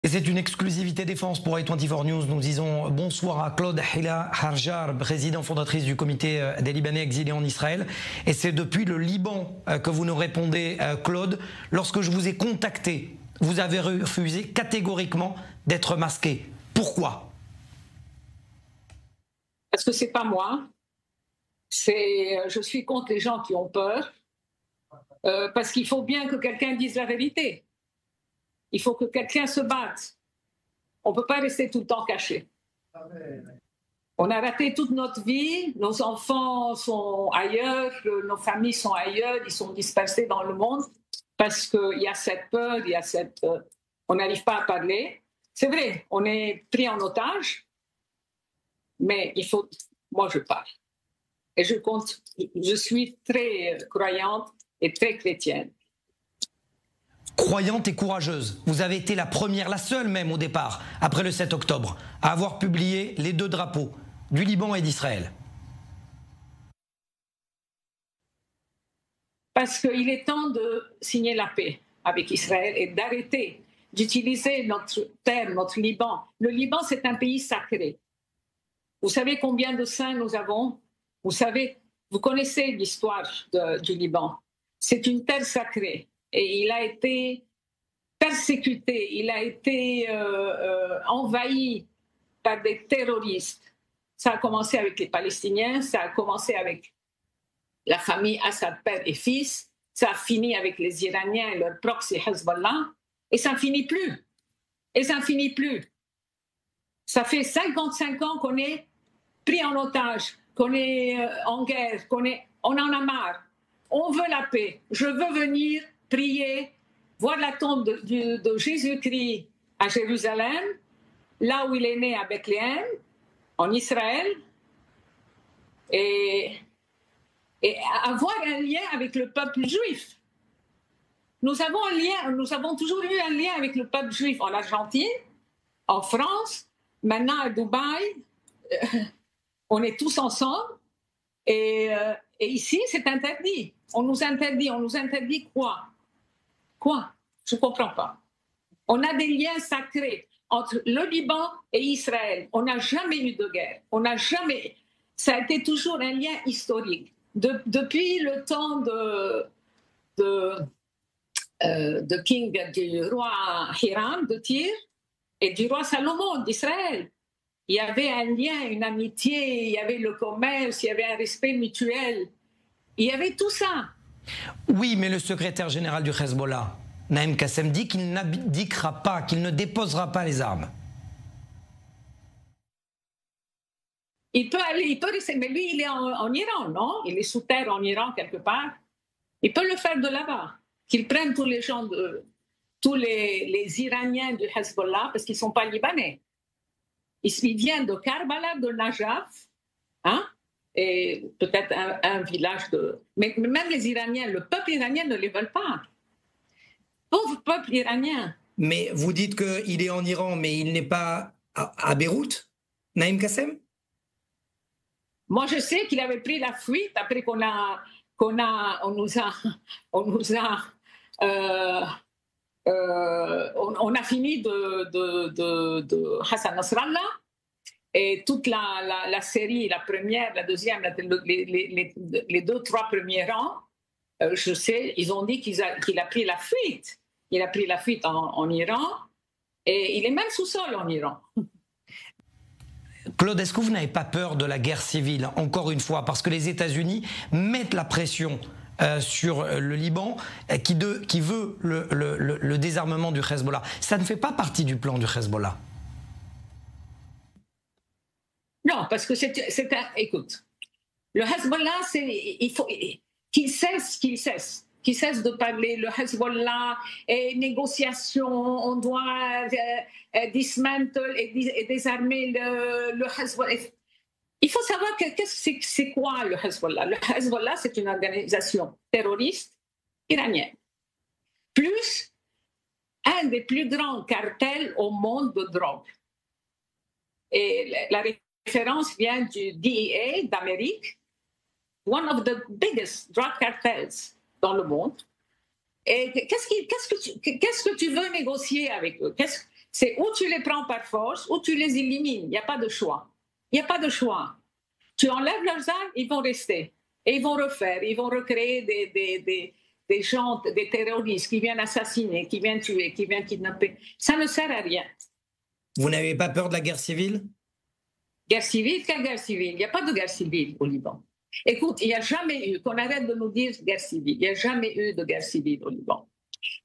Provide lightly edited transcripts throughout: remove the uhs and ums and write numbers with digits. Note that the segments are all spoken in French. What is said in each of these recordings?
Et c'est une exclusivité défense pour A24 News. Nous disons bonsoir à Claude Hila Harjar, président fondatrice du comité des Libanais exilés en Israël. Et c'est depuis le Liban que vous nous répondez, Claude. Lorsque je vous ai contacté, vous avez refusé catégoriquement d'être masqué. Pourquoi? Parce que c'est pas moi. Je suis contre les gens qui ont peur. Parce qu'il faut bien que quelqu'un dise la vérité. Il faut que quelqu'un se batte. On ne peut pas rester tout le temps caché. On a raté toute notre vie, nos enfants sont ailleurs, nos familles sont ailleurs, ils sont dispersés dans le monde parce qu'il y a cette peur, on n'arrive pas à parler. C'est vrai, on est pris en otage, mais moi je parle. Et je suis très croyante et très chrétienne. Croyante et courageuse, vous avez été la première, la seule même au départ, après le 7 octobre, à avoir publié les deux drapeaux du Liban et d'Israël. Parce qu'il est temps de signer la paix avec Israël et d'arrêter d'utiliser notre terre, notre Liban. Le Liban, c'est un pays sacré. Vous savez combien de saints nous avons? Vous connaissez l'histoire du Liban. C'est une terre sacrée. Et il a été persécuté, il a été envahi par des terroristes. Ça a commencé avec les Palestiniens, ça a commencé avec la famille Assad, père et fils, ça a fini avec les Iraniens et leur proxy Hezbollah, et ça ne finit plus. Et ça ne finit plus. Ça fait 55 ans qu'on est pris en otage, qu'on est en guerre, on en a marre. On veut la paix. Je veux venir prier, voir la tombe de Jésus-Christ à Jérusalem, là où il est né à Bethléem, en Israël, et avoir un lien avec le peuple juif. Nous avons toujours eu un lien avec le peuple juif en Argentine, en France, maintenant à Dubaï, on est tous ensemble, et ici c'est interdit. On nous interdit quoi? Quoi? Je ne comprends pas. On a des liens sacrés entre le Liban et Israël. On n'a jamais eu de guerre. Ça a été toujours un lien historique. Depuis le temps du roi Hiram de Tyr et du roi Salomon d'Israël. Il y avait un lien, une amitié, il y avait le commerce, il y avait un respect mutuel. Il y avait tout ça. Oui, mais le secrétaire général du Hezbollah, Naïm Kassem, dit qu'il n'abdiquera pas, qu'il ne déposera pas les armes. Il peut rester, mais lui, il est en Iran, non? Il est sous terre en Iran quelque part. Il peut le faire de là-bas. Qu'il prenne tous les gens, tous les Iraniens du Hezbollah, parce qu'ils ne sont pas libanais. Ils viennent de Karbala, de Najaf, hein? Et peut-être un village Mais même les Iraniens, le peuple iranien ne les veut pas. Pauvre peuple iranien. Mais vous dites qu'il est en Iran, mais il n'est pas à Beyrouth, Naïm Kassem? Moi, je sais qu'il avait pris la fuite après on a fini de Hassan Nasrallah. Et toute la série, la première, la deuxième, les 2-3 premiers rangs, je sais, ils ont dit qu'il a pris la fuite. Il a pris la fuite en Iran et il est même sous-sol en Iran. Claude, est-ce que vous n'avez pas peur de la guerre civile, encore une fois, parce que les États-Unis mettent la pression sur le Liban qui veut le désarmement du Hezbollah? Ça ne fait pas partie du plan du Hezbollah? Non, parce que écoute, le Hezbollah, il faut qu'il cesse de parler. Le Hezbollah et négociation, on doit dismantle et désarmer le Hezbollah. Il faut savoir c'est quoi le Hezbollah. Le Hezbollah, c'est une organisation terroriste iranienne, plus un des plus grands cartels au monde de drogue. Et la référence vient du DEA d'Amérique, one of the biggest drug cartels dans le monde. Et qu'est-ce que tu veux négocier avec eux? C'est ou tu les prends par force, ou tu les élimines. Il n'y a pas de choix. Il n'y a pas de choix. Tu enlèves leurs armes, ils vont rester. Et ils vont refaire, ils vont recréer des gens, des terroristes qui viennent assassiner, qui viennent tuer, qui viennent kidnapper. Ça ne sert à rien. Vous n'avez pas peur de la guerre civile? Guerre civile? Quelle guerre civile? Il n'y a pas de guerre civile au Liban. Écoute, il n'y a jamais eu, qu'on arrête de nous dire guerre civile, il n'y a jamais eu de guerre civile au Liban.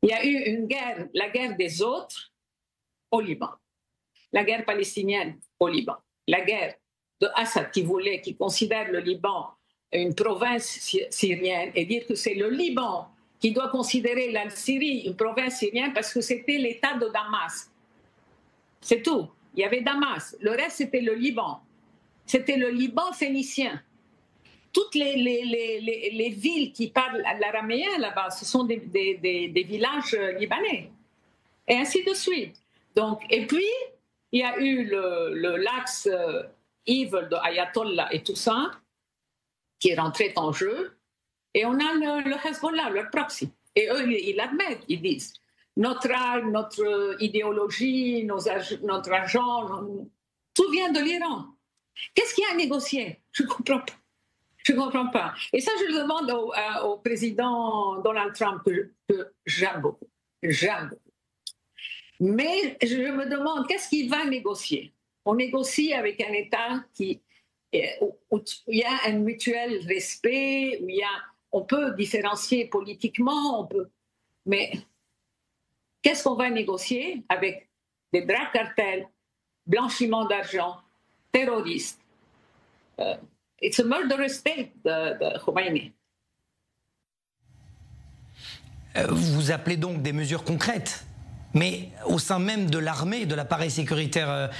Il y a eu une guerre, la guerre des autres au Liban. La guerre palestinienne au Liban. La guerre de Assad qui considère le Liban une province syrienne et dire que c'est le Liban qui doit considérer la Syrie une province syrienne parce que c'était l'État de Damas. C'est tout. Il y avait Damas. Le reste, c'était le Liban. C'était le Liban phénicien. Toutes les villes qui parlent l'araméen là-bas, ce sont des villages libanais. Et ainsi de suite. Donc, et puis, il y a eu l'axe evil de Ayatollah et tout ça, qui est rentré en jeu. Et on a le Hezbollah, leur proxy. Et eux, ils l'admettent, ils disent. Notre arme, notre idéologie, notre argent, tout vient de l'Iran. Qu'est-ce qu'il y a à négocier? Je ne comprends pas. Je ne comprends pas. Et ça, je le demande au président Donald Trump, que j'aime beaucoup. J'aime beaucoup. Mais je me demande, qu'est-ce qu'il va négocier? On négocie avec un État où il y a un mutuel respect, où on peut différencier politiquement, mais qu'est-ce qu'on va négocier avec des drag cartels, blanchiment d'argent, terroristes? It's a murderous state de Khomeini. Vous appelez donc des mesures concrètes, mais au sein même de l'armée, de l'appareil sécuritaire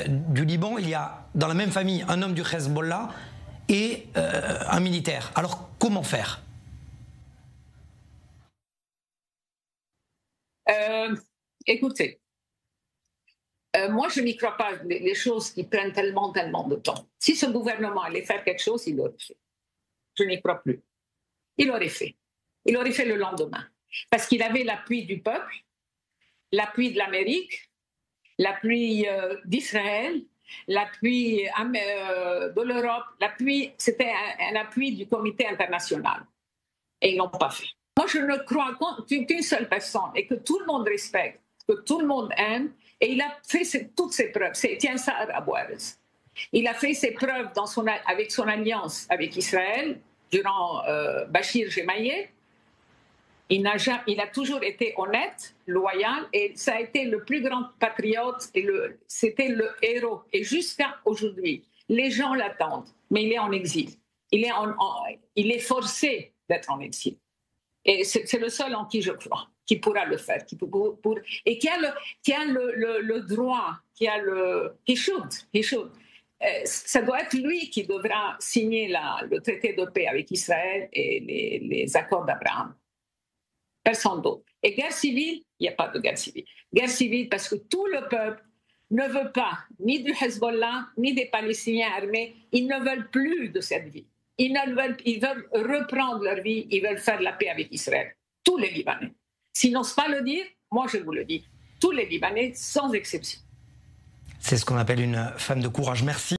du Liban, il y a dans la même famille un homme du Hezbollah et un militaire. Alors comment faire? Écoutez, moi je n'y crois pas, les choses qui prennent tellement de temps. Si ce gouvernement allait faire quelque chose, il l'aurait fait. Je n'y crois plus. Il l'aurait fait. Il l'aurait fait le lendemain. Parce qu'il avait l'appui du peuple, l'appui de l'Amérique, l'appui d'Israël, l'appui de l'Europe, c'était un appui du comité international. Et ils ne l'ont pas fait. Moi, je ne crois qu'une seule personne et que tout le monde respecte, que tout le monde aime, et il a fait toutes ses preuves. C'est Etienne Saad Abouarez. Il a fait ses preuves avec son alliance avec Israël durant Bachir Gemayel. Il a toujours été honnête, loyal, et ça a été le plus grand patriote, et c'était le héros. Et jusqu'à aujourd'hui, les gens l'attendent, mais il est en exil. Il est forcé d'être en exil. Et c'est le seul en qui je crois, qui pourra le faire, et qui a le droit, he should. Ça doit être lui qui devra signer le traité de paix avec Israël et les accords d'Abraham. Personne d'autre. Et guerre civile, il n'y a pas de guerre civile. Guerre civile parce que tout le peuple ne veut pas ni du Hezbollah, ni des Palestiniens armés. Ils ne veulent plus de cette vie. Ils veulent reprendre leur vie, ils veulent faire la paix avec Israël. Tous les Libanais. S'ils n'osent pas le dire, moi je vous le dis. Tous les Libanais, sans exception. C'est ce qu'on appelle une femme de courage. Merci.